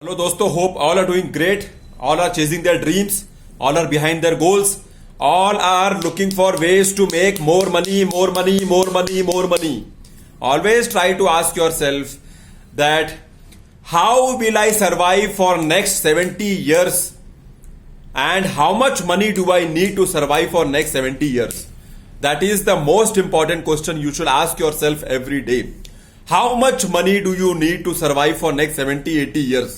Hello दोस्तों, hope all are doing great. All are chasing their dreams. All are behind their goals. All are looking for ways to make more money, more money, more money, more money. Always try to ask yourself that how will I survive for next 70 years and how much money do I need to survive for next 70 years? That is the most important question you should ask yourself every day. How much money do you need to survive for next 70, 80 years?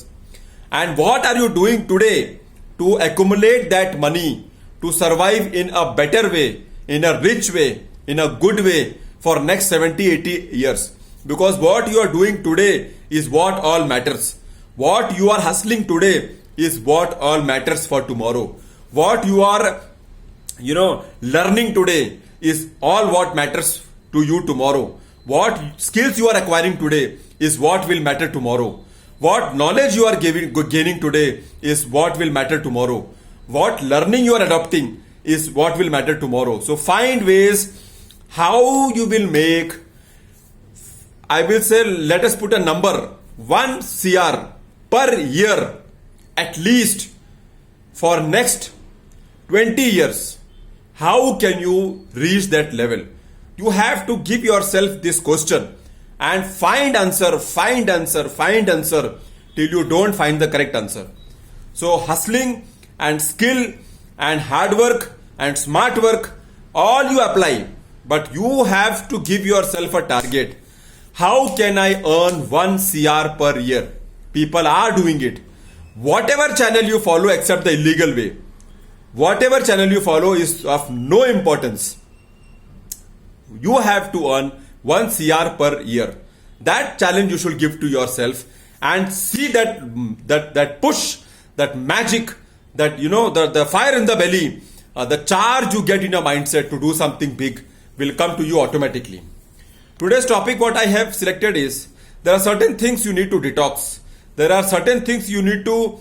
And what are you doing today to accumulate that money to survive in a better way, in a rich way, in a good way for next 70, 80 years? Because what you are doing today is what all matters. What you are hustling today is what all matters for tomorrow. What you are, learning today is all what matters to you tomorrow. What skills you are acquiring today is what will matter tomorrow. What knowledge you are gaining today is what will matter tomorrow. What learning you are adopting is what will matter tomorrow. So find ways how you will make, I will say, let us put a number, 1 CR per year at least for next 20 years. How can you reach that level? You have to give yourself this question and find answer till you don't find the correct answer. So hustling and skill and hard work and smart work, all you apply, but you have to give yourself a target. How can I earn 1 CR per year? People are doing it. Whatever channel you follow except the illegal way, whatever channel you follow is of no importance. You have to earn 1 CR per year. That challenge you should give to yourself and see that push, that magic, that the fire in the belly, the charge you get in your mindset to do something big will come to you automatically. Today's topic what I have selected is, there are certain things you need to detox. There are certain things you need to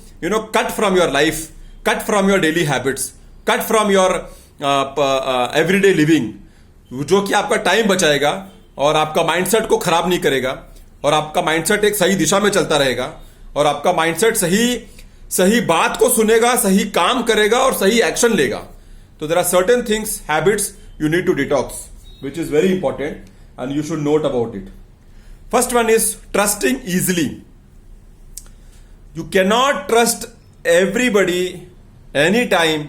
cut from your life, cut from your daily habits, cut from your everyday living, जो कि आपका time बचाएगा और आपका mindset को खराब नहीं करेगा और आपका माइंडसेट एक सही दिशा में चलता रहेगा और आपका माइंडसेट सही बात को सुनेगा, सही काम करेगा और सही एक्शन लेगा. तो there are certain things, habits you need to detox, which is very important and you should note about it. First one is trusting easily. You cannot trust everybody anytime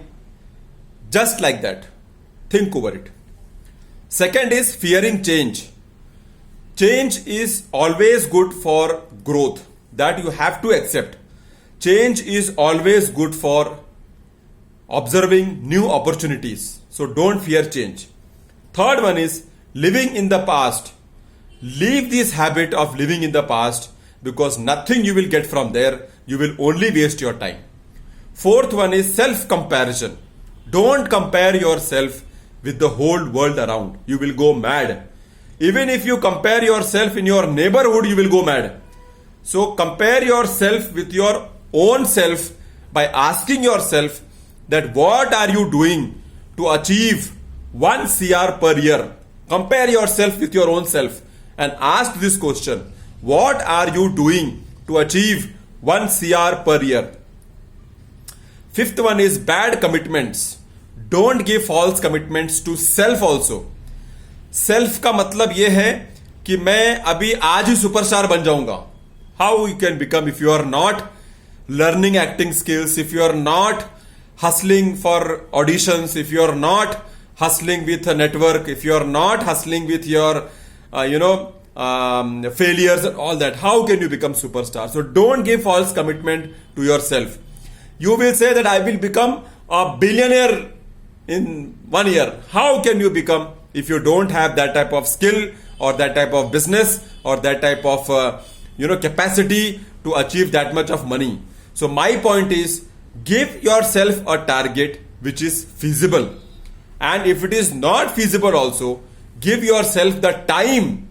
just like that. Think over it. Second is fearing change. Change is always good for growth. That you have to accept. Change is always good for observing new opportunities. So don't fear change. Third one is living in the past. Leave this habit of living in the past because nothing you will get from there. You will only waste your time. Fourth one is self-comparison. Don't compare yourself with the whole world around. You will go mad. Even if you compare yourself in your neighborhood, you will go mad. So compare yourself with your own self by asking yourself that what are you doing to achieve 1 CR per year. Compare yourself with your own self and ask this question. What are you doing to achieve 1 CR per year? Fifth one is bad commitments. Don't give false commitments to self also. Self का मतलब ये है कि मैं अभी आज ही superstar बन जाऊंगा. How you can become if you are not learning acting skills, if you are not hustling for auditions, if you are not hustling with a network, if you are not hustling with your failures and all that, how can you become superstar? So don't give false commitment to yourself. You will say that I will become a billionaire in 1 year. How can you become if you don't have that type of skill or that type of business or that type of capacity to achieve that much of money? So my point is, give yourself a target which is feasible, and if it is not feasible also, give yourself the time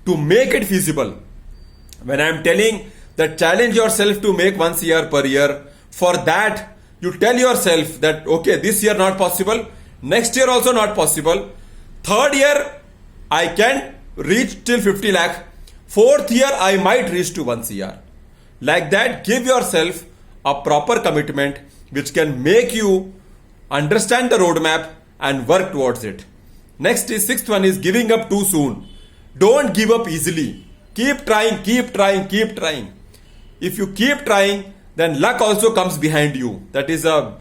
to make it feasible. When I am telling that challenge yourself to make 1 CR per year, for that you tell yourself that okay, this year not possible, next year also not possible, third year I can reach till 50 lakh, fourth year I might reach to 1 CR. Like that, give yourself a proper commitment which can make you understand the roadmap and work towards it. Next is sixth one is giving up too soon. Don't give up easily. Keep trying, keep trying, keep trying. If you keep trying, then luck also comes behind you. That is a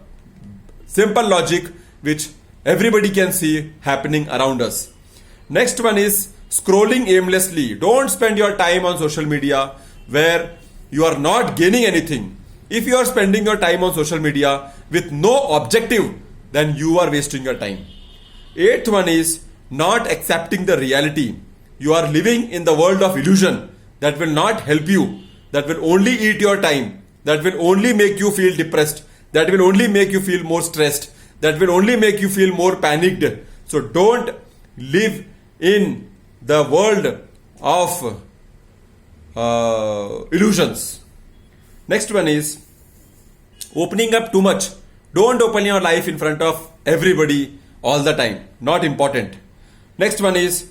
simple logic which everybody can see happening around us. Next one is scrolling aimlessly. Don't spend your time on social media where you are not gaining anything. If you are spending your time on social media with no objective, then you are wasting your time. Eighth one is not accepting the reality. You are living in the world of illusion that will not help you, that will only eat your time, that will only make you feel depressed, that will only make you feel more stressed, that will only make you feel more panicked. So don't live in the world of illusions. Next one is opening up too much. Don't open your life in front of everybody all the time. Not important. Next one is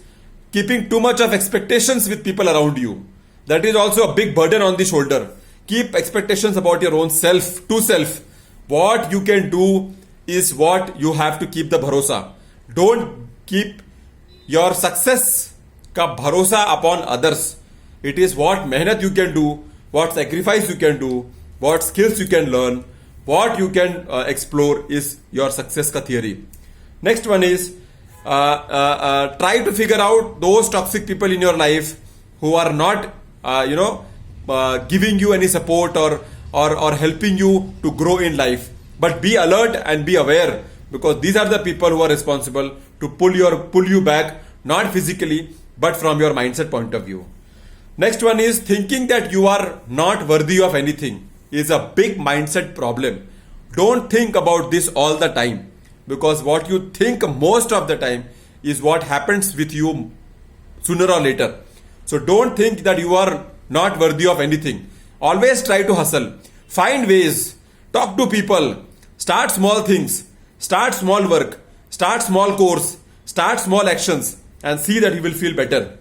keeping too much of expectations with people around you. That is also a big burden on the shoulder. Keep expectations about your own self to self. What you can do is what you have to keep the bharosa. Don't keep your success ka bharosa upon others. It is what mehnat you can do, what sacrifice you can do, what skills you can learn, what you can explore is your success ka theory. Next one is try to figure out those toxic people in your life who are not giving you any support or helping you to grow in life. But be alert and be aware, because these are the people who are responsible to pull you back, not physically but from your mindset point of view. Next one is thinking that you are not worthy of anything is a big mindset problem. Don't think about this all the time, because what you think most of the time is what happens with you sooner or later. So don't think that you are not worthy of anything. Always try to hustle. Find ways. Talk to people. Start small things. Start small work. Start small course. Start small actions and see that you will feel better.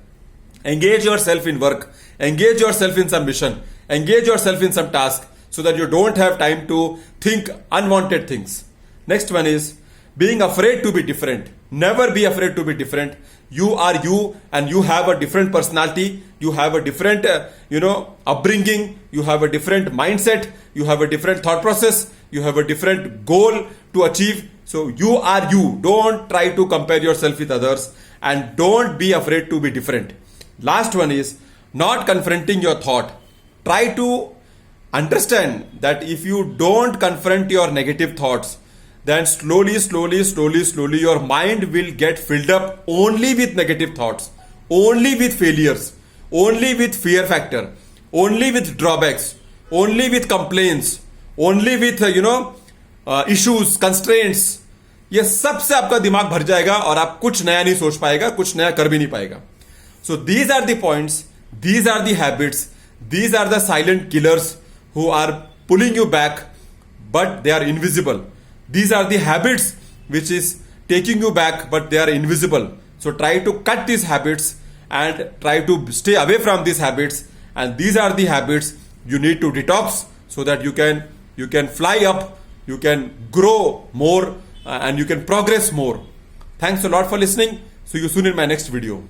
Engage yourself in work. Engage yourself in some mission. Engage yourself in some task so that you don't have time to think unwanted things. Next one is being afraid to be different. Never be afraid to be different. You are you and you have a different personality. You have a different, upbringing. You have a different mindset. You have a different thought process. You have a different goal to achieve. So you are you. Don't try to compare yourself with others and don't be afraid to be different. Last one is not confronting your thought. Try to understand that if you don't confront your negative thoughts, then slowly your mind will get filled up only with negative thoughts, only with failures, only with fear factor, only with drawbacks, only with complaints, only with issues, constraints. ये सब से आपका दिमाग भर जाएगा और आप कुछ नया नहीं सोच पाएगा, कुछ नया कर भी नहीं पाएगा. So these are the points, these are the habits, these are the silent killers who are pulling you back, but they are invisible. These are the habits which is taking you back, but they are invisible. So try to cut these habits and try to stay away from these habits. And these are the habits you need to detox so that you can fly up, you can grow more, and you can progress more. Thanks a lot for listening. See you soon in my next video.